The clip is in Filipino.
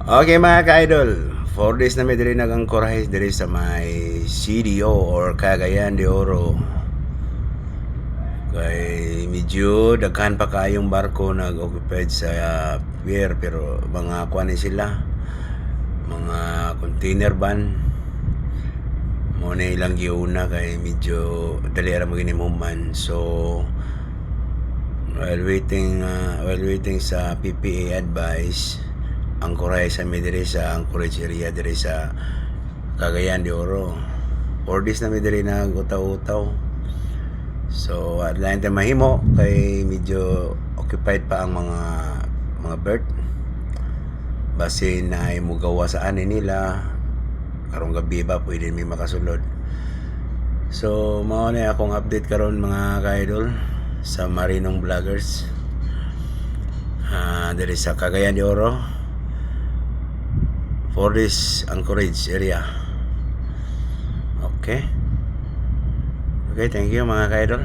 Okay mga ka-idol, 4 days na may diri nag-angkorahe diri sa may CDO or Cagayan de Oro. Kay medyo daghan pa kayong barko nag-occupied sa pier pero mga kuan ni sila, mga container van. Mo na ilang giuna kay medyo dali ra mo ginimuman. So while waiting sa PPA advice, angkorahe sa midiri sa anchorage area diri sa Cagayan de Oro. 4 days na mi diri nag-utaw-utaw. So adlain ta mahimo kay medyo occupied pa ang mga berth. Basin na ay mugawa sa ani nila. Karong gabi ba pwede mi makasulod. So mao na akong update karon mga ka-idol sa Marinong Vloggers. Diri sa Cagayan de Oro. 4 days anchorage area. Okay. Okay, thank you mga ka-idol.